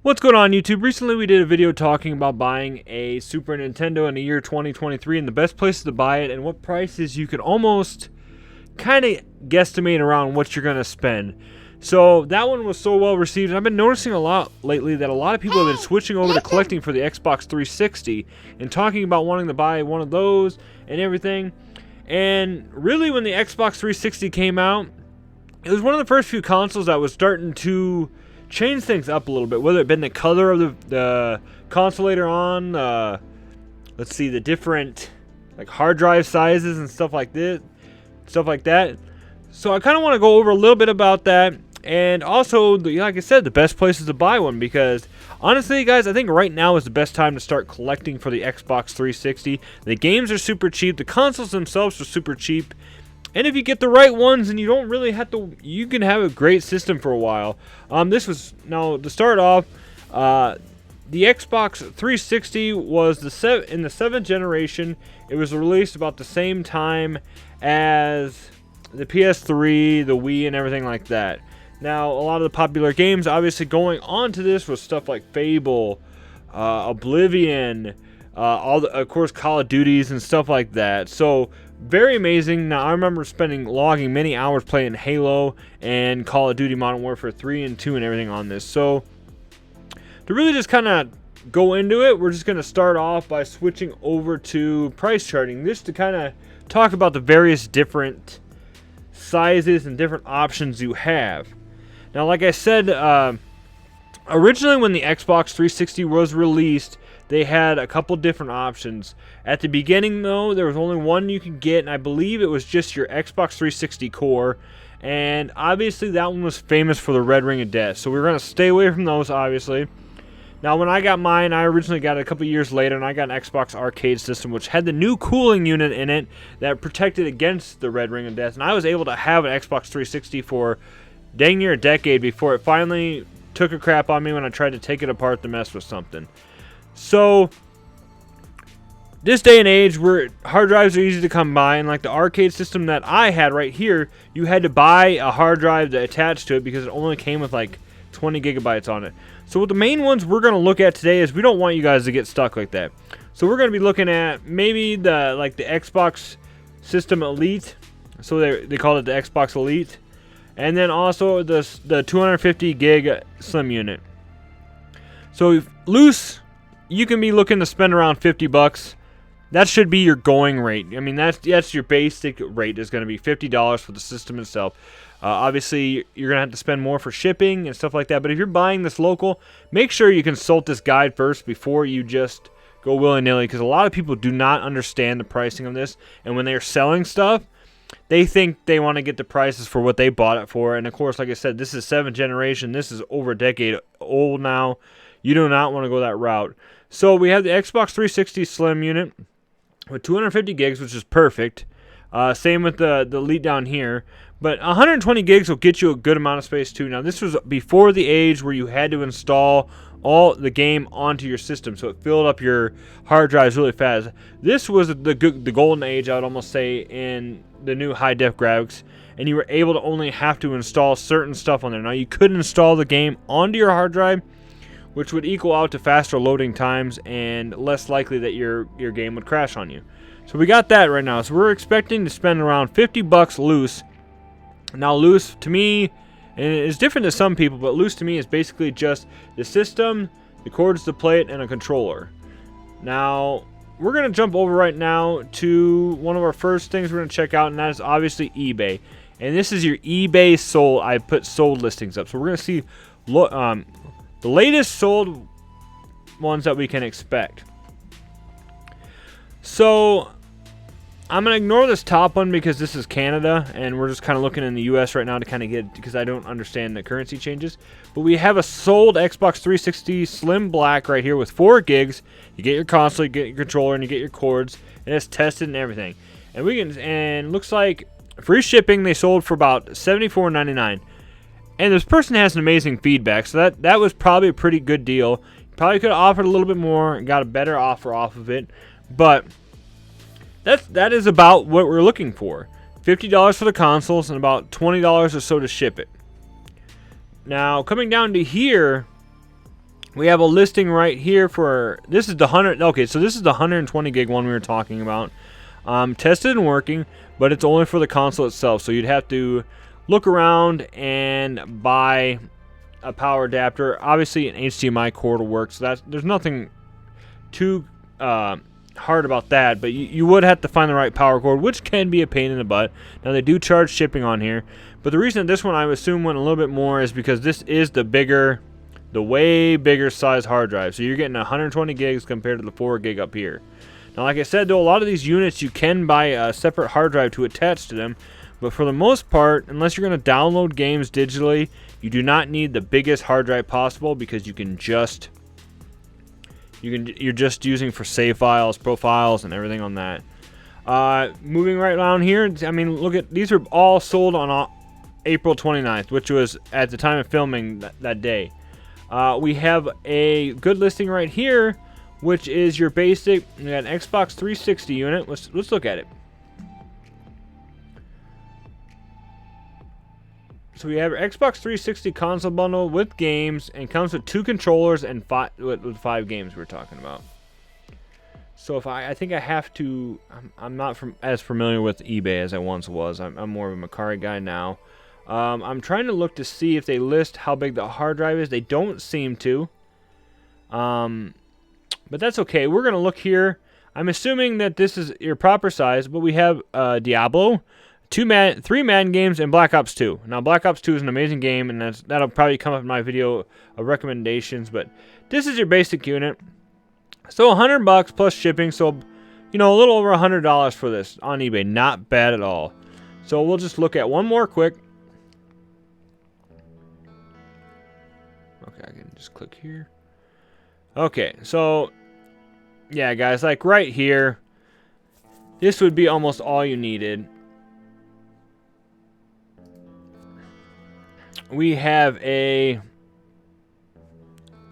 What's going on, YouTube? Recently we did a video talking about buying a Super Nintendo in the year 2023 and the best places to buy it and what prices you could almost kind of guesstimate around what you're going to spend. So that one was so well received, and I've been noticing a lot lately that a lot of people have been switching over to collecting for the Xbox 360 and talking about wanting to buy one of those and everything. And really, when the Xbox 360 came out, it was one of the first few consoles that was starting to change things up a little bit, whether it been the color of the console later on, let's see, the different like hard drive sizes and stuff like that. So I kind of want to go over a little bit about that, and also, like I said, the best places to buy one, because honestly, guys, I think right now is the best time to start collecting for the Xbox 360. The games are super cheap, the consoles themselves are super cheap. And if you get the right ones, and you don't really have to, you can have a great system for a while. This was, now to start off, the Xbox 360 was in the 7th generation. It was released about the same time as the PS3, the Wii, and everything like that. Now, a lot of the popular games, obviously going on to this, was stuff like Fable, Oblivion, of course, Call of Duties and stuff like that. So very amazing. Now, I remember logging many hours playing Halo and Call of Duty Modern Warfare 3 and 2 and everything on this. So to really just kind of go into it, we're just going to start off by switching over to price charting, just to kind of talk about the various different sizes and different options you have. Now, like I said, originally when the Xbox 360 was released, they had a couple different options. At the beginning, though, there was only one you could get, and I believe it was just your Xbox 360 core. And obviously, that one was famous for the red ring of death. So we're going to stay away from those, obviously. Now, when I got mine, I originally got it a couple years later, and I got an Xbox arcade system, which had the new cooling unit in it that protected against the red ring of death. And I was able to have an Xbox 360 for dang near a decade before it finally took a crap on me when I tried to take it apart to mess with something. So, this day and age, where hard drives are easy to come by, and like the arcade system that I had right here, you had to buy a hard drive to attach to it because it only came with like 20 gigabytes on it. So, what the main ones we're going to look at today is we don't want you guys to get stuck like that. So, we're going to be looking at maybe the Xbox System Elite. So, they call it the Xbox Elite. And then also the 250 gig slim unit. So, loose, you can be looking to spend around $50. That should be your going rate. I mean, that's your basic rate is going to be $50 for the system itself. Obviously, you're going to have to spend more for shipping and stuff like that. But if you're buying this local, make sure you consult this guide first before you just go willy-nilly, because a lot of people do not understand the pricing of this. And when they're selling stuff, they think they want to get the prices for what they bought it for. And, of course, like I said, this is 7th generation. This is over a decade old now. You do not want to go that route. So we have the Xbox 360 Slim unit with 250 gigs, which is perfect. Same with the Elite down here. But 120 gigs will get you a good amount of space too. Now, this was before the age where you had to install all the game onto your system, so it filled up your hard drives really fast. This was the golden age, I would almost say, in the new high-def graphics, and you were able to only have to install certain stuff on there. Now, you could install the game onto your hard drive, which would equal out to faster loading times and less likely that your game would crash on you. So we got that right now. So we're expecting to spend around $50 loose. Now, loose to me, and it's different to some people, but loose to me is basically just the system, the cords to play it, and a controller. Now, we're going to jump over right now to one of our first things we're going to check out, and that is obviously eBay. And this is your eBay sold. I put sold listings up. So we're going to see the latest sold ones that we can expect. So I'm going to ignore this top one because this is Canada, and we're just kind of looking in the US right now to kind of get, because I don't understand the currency changes. But we have a sold Xbox 360 Slim Black right here with 4 gigs. You get your console, you get your controller, and you get your cords, and it's tested and everything. And looks like free shipping, they sold for about $74.99. And this person has an amazing feedback, so that was probably a pretty good deal. Probably could have offered a little bit more and got a better offer off of it, but that is about what we're looking for. $50 for the consoles and about $20 or so to ship it. Now, coming down to here, We have a listing right here for, this is the 100, okay, so this is the 120 gig one we were talking about. Tested and working, but it's only for the console itself, so you'd have to look around and buy a power adapter. Obviously an HDMI cord will work, so there's nothing too hard about that, but you would have to find the right power cord, which can be a pain in the butt. Now they do charge shipping on here, but the reason that this one I would assume went a little bit more is because this is the way bigger size hard drive, so you're getting 120 gigs compared to the 4 gig up here. Now like I said though, a lot of these units you can buy a separate hard drive to attach to them, but for the most part, unless you're going to download games digitally, you do not need the biggest hard drive possible, because you're just using for save files, profiles, and everything on that. Moving right down here, I mean, look at, these are all sold on April 29th, which was at the time of filming that day. We have a good listing right here, which is your basic, we got an Xbox 360 unit. Let's look at it. So we have our Xbox 360 console bundle with games, and comes with 2 controllers and 5 games we're talking about. So if I think I have to, I'm not as familiar with eBay as I once was. I'm more of a Makari guy now. I'm trying to look to see if they list how big the hard drive is. They don't seem to. But that's okay. We're going to look here. I'm assuming that this is your proper size, but we have Diablo, 3 Madden games, and Black Ops 2. Now, Black Ops 2 is an amazing game, and that'll probably come up in my video of recommendations, but this is your basic unit. So $100 plus shipping, so, you know, a little over $100 for this on eBay. Not bad at all. So we'll just look at one more quick. Okay, I can just click here. Okay, so, yeah, guys, like right here, this would be almost all you needed. We have a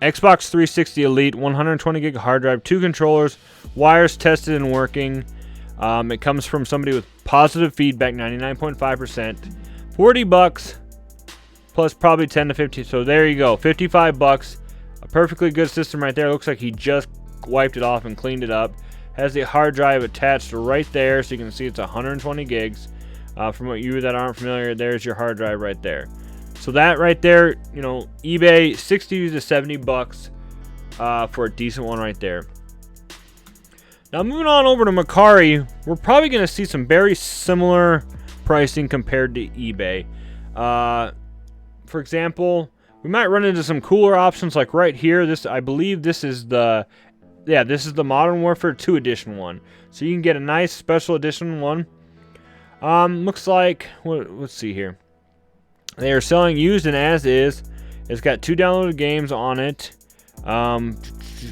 Xbox 360 Elite 120 gig hard drive, 2 controllers, wires tested and working. It comes from somebody with positive feedback, 99.5%. $40 plus probably 10 to 15. So there you go, $55. A perfectly good system right there. Looks like he just wiped it off and cleaned it up. Has the hard drive attached right there, so you can see it's 120 gigs. From what you that aren't familiar, there's your hard drive right there. So that right there, you know, eBay, 60 to 70 bucks for a decent one right there. Now moving on over to Makari, we're probably going to see some very similar pricing compared to eBay. For example, we might run into some cooler options like right here. I believe this is the Modern Warfare 2 edition one. So you can get a nice special edition one. Looks like, let's see here. They are selling used and as is. It's got 2 downloaded games on it. And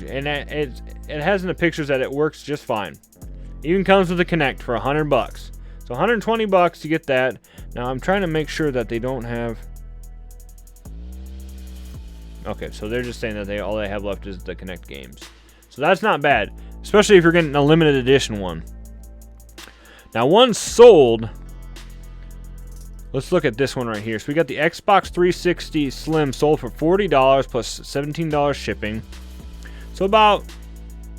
it has in the pictures that it works just fine. Even comes with a Kinect for $100. So $120 to get that. Now I'm trying to make sure that they don't have. Okay, so they're just saying that all they have left is the Kinect games. So that's not bad, especially if you're getting a limited edition one. Now one sold. Let's look at this one right here. So we got the Xbox 360 Slim sold for $40 plus $17 shipping. So about,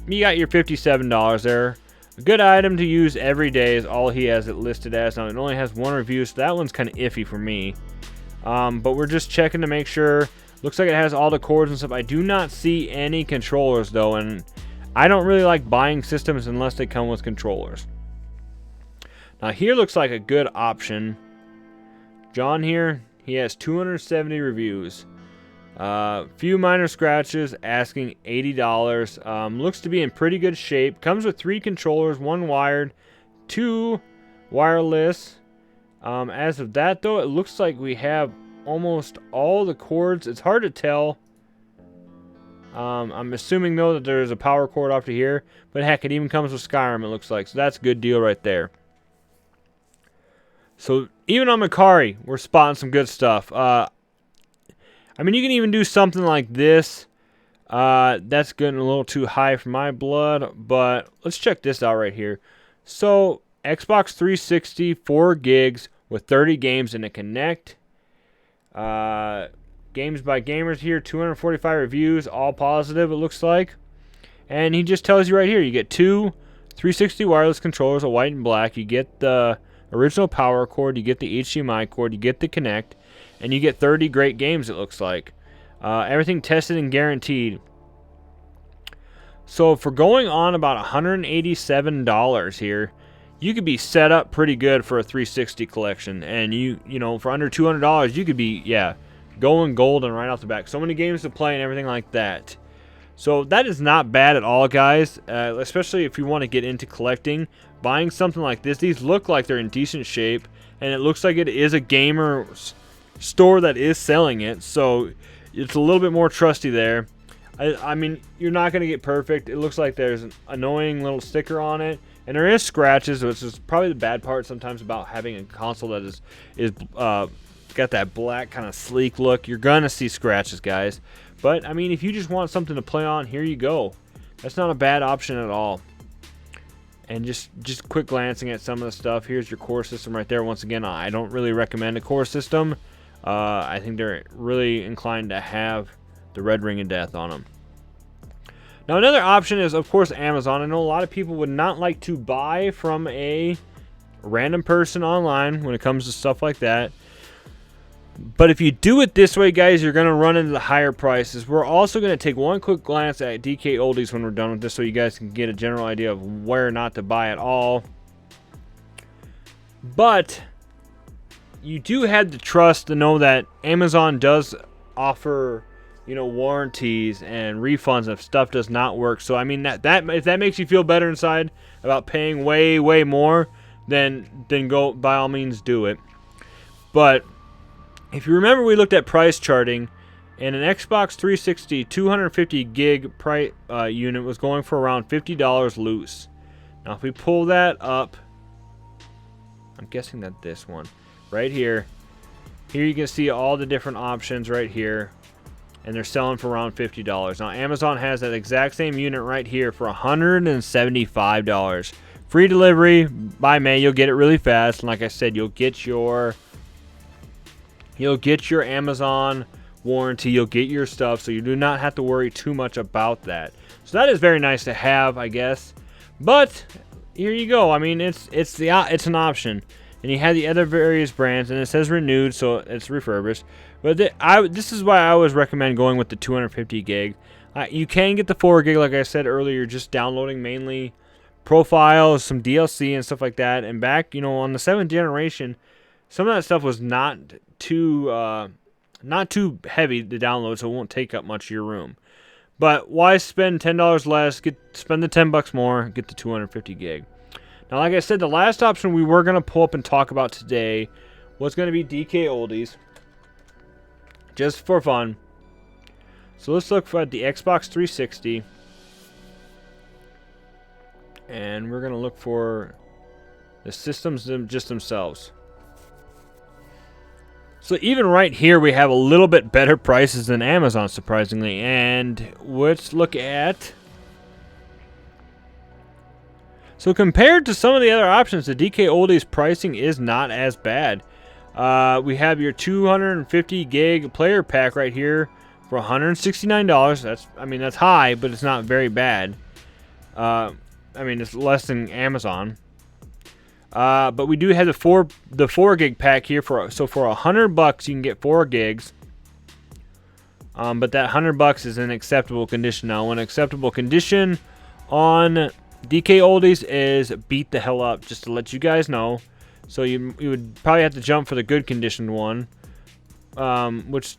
you got your $57 there. A good item to use every day is all he has it listed as. Now it only has 1 review, so that one's kind of iffy for me. But we're just checking to make sure. Looks like it has all the cords and stuff. I do not see any controllers though, and I don't really like buying systems unless they come with controllers. Now here looks like a good option. John here, he has 270 reviews. Few minor scratches, asking $80. Looks to be in pretty good shape. Comes with 3 controllers, 1 wired, 2 wireless. As of that though, it looks like we have almost all the cords. It's hard to tell. I'm assuming though that there's a power cord off to here, but heck, it even comes with Skyrim, it looks like. So that's a good deal right there. So even on Makari, we're spotting some good stuff. I mean, you can even do something like this. That's getting a little too high for my blood, but let's check this out right here. So Xbox 360, 4 gigs with 30 games in a Kinect. Games by Gamers here, 245 reviews, all positive it looks like. And he just tells you right here, you get two 360 wireless controllers, a white and black. You get the original power cord, you get the HDMI cord, you get the Kinect, and you get 30 great games it looks like. Everything tested and guaranteed. So for going on about $187 here, you could be set up pretty good for a 360 collection. And you know, for under $200, you could be, yeah, going golden right off the back. So many games to play and everything like that. So that is not bad at all, guys, especially if you want to get into collecting. Buying something like this, these look like they're in decent shape, and it looks like it is a gamer store that is selling it, so it's a little bit more trusty there. I mean, you're not going to get perfect. It looks like there's an annoying little sticker on it, and there is scratches, which is probably the bad part sometimes about having a console that is got that black kind of sleek look. You're going to see scratches, guys. But, I mean, if you just want something to play on, here you go. That's not a bad option at all. And just quick glancing at some of the stuff. Here's your core system right there. Once again, I don't really recommend a core system. I think they're really inclined to have the red ring of death on them. Now, another option is, of course, Amazon. I know a lot of people would not like to buy from a random person online when it comes to stuff like that. But if you do it this way, guys, you're going to run into the higher prices. We're also going to take one quick glance at DK Oldies when we're done with this so you guys can get a general idea of where not to buy at all. But you do have the trust to know that Amazon does offer, you know, warranties and refunds if stuff does not work. So, I mean, if that makes you feel better inside about paying way more, then go, by all means, do it. But if you remember, we looked at price charting, and an Xbox 360 250 gig price unit was going for around $50 loose. Now, if we pull that up, I'm guessing that this one right here, you can see all the different options right here, and they're selling for around $50. Now, Amazon has that exact same unit right here for $175. Free delivery by May. You'll get it really fast, and like I said, you'll get your Amazon warranty, you'll get your stuff, so you do not have to worry too much about that. So that is very nice to have, I guess. But here you go. I mean, it's an option, and you have the other various brands, and it says renewed, so it's refurbished. But this is why I always recommend going with the 250 gig. You can get the 4 gig, like I said earlier, just downloading mainly profiles, some DLC, and stuff like that. And back, you know, on the 7th generation, some of that stuff was not too heavy to download, so it won't take up much of your room. But why spend $10 less? Spend the $10 more, get the 250 gig. Now, like I said, the last option we were gonna pull up and talk about today was gonna be DK Oldies, just for fun. So let's look at the Xbox 360, and we're gonna look for the systems just themselves. So even right here, we have a little bit better prices than Amazon, surprisingly. And let's look at... So compared to some of the other options, the DK Oldies pricing is not as bad. We have your 250 gig player pack right here for $169. That's high, but it's not very bad. I mean, it's less than Amazon. But we do have the 4 gig pack here for $100 you can get 4 gigs. But that $100 is in acceptable condition. Now, an acceptable condition on DK Oldies is beat the hell up, just to let you guys know. So you would probably have to jump for the good conditioned one, which,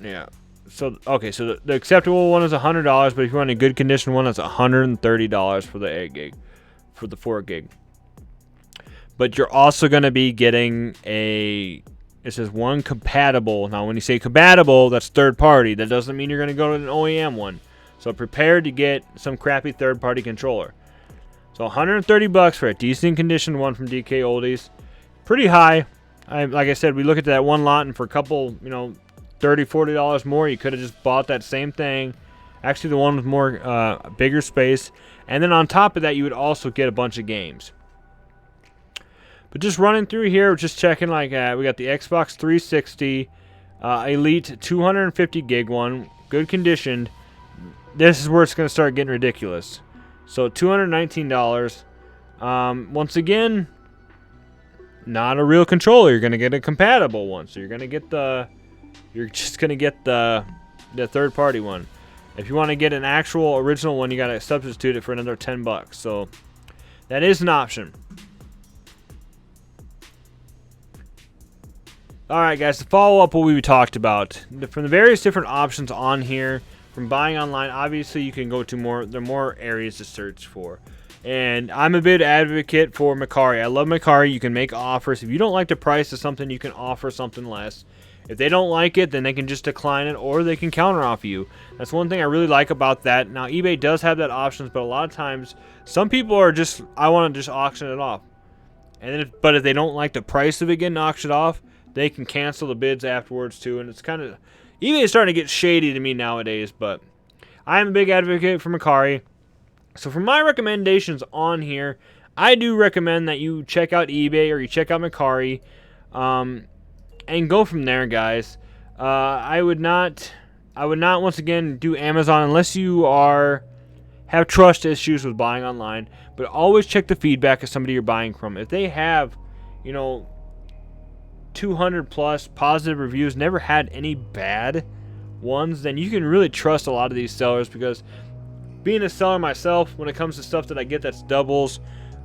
yeah. So okay, so the acceptable one is $100, but if you want a good conditioned one, that's $130 for the 8 gig, for the 4 gig. But you're also going to be getting it says one compatible. Now, when you say compatible, that's third party. That doesn't mean you're going to go to an OEM one. So prepare to get some crappy third party controller. So $130 for a decent conditioned one from DK Oldies. Pretty high. Like I said, we look at that one lot, and for a couple, $30, $40 more, you could have just bought that same thing. Actually, the one with more bigger space. And then on top of that, you would also get a bunch of games. But just running through here, just checking, like, we got the Xbox 360. Elite 250 gig one, good conditioned. This is where it's going to start getting ridiculous. So $219. Once again, not a real controller. You're going to get a compatible one. So you're going to get you're just going to get the third party one. If you want to get an actual original one, you got to substitute it for another 10 bucks. So that is an option. Alright guys, to follow up what we talked about, from the various different options on here, from buying online, obviously you can go to there are more areas to search for. And I'm a big advocate for Makari. I love Makari. You can make offers. If you don't like the price of something, you can offer something less. If they don't like it, then they can just decline it, or they can counter offer you. That's one thing I really like about that. Now, eBay does have that option, but a lot of times, some people are just, I want to just auction it off. But if they don't like the price of it getting auctioned off, they can cancel the bids afterwards too, and it's kind of, eBay is starting to get shady to me nowadays, but I am a big advocate for Makari. So for my recommendations on here, I do recommend that you check out eBay or you check out Makari, and go from there, guys. I would not once again do Amazon unless you have trust issues with buying online, but always check the feedback of somebody you're buying from. If they have, 200 plus positive reviews, never had any bad ones, then you can really trust a lot of these sellers, because being a seller myself, when it comes to stuff that I get that's doubles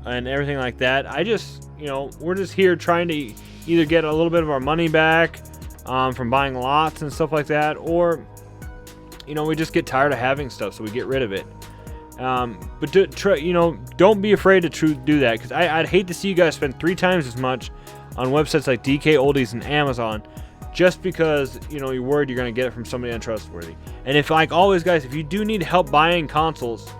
and everything like that, I just, we're just here trying to either get a little bit of our money back from buying lots and stuff like that, or we just get tired of having stuff, so we get rid of it. But don't be afraid to do that, because I'd hate to see you guys spend 3 times as much on websites like DK Oldies and Amazon, just because you're worried you're going to get it from somebody untrustworthy. And if, like always, guys, if you do need help buying consoles,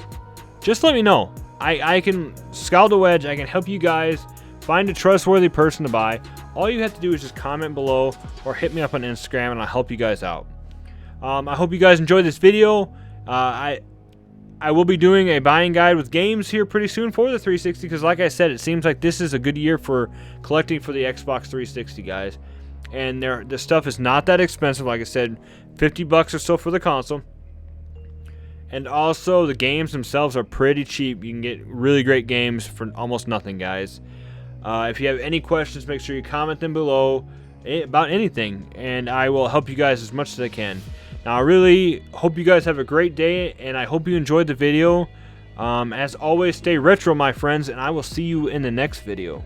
just let me know. I can scout a wedge. I can help you guys find a trustworthy person to buy. All you have to do is just comment below or hit me up on Instagram, and I'll help you guys out. I hope you guys enjoyed this video. I will be doing a buying guide with games here pretty soon for the 360, because like I said, it seems like this is a good year for collecting for the Xbox 360, guys. And the stuff is not that expensive. Like I said, 50 bucks or so for the console. And also, the games themselves are pretty cheap. You can get really great games for almost nothing, guys. If you have any questions, make sure you comment them below about anything, and I will help you guys as much as I can. Now, I really hope you guys have a great day, and I hope you enjoyed the video. As always, stay retro, my friends, and I will see you in the next video.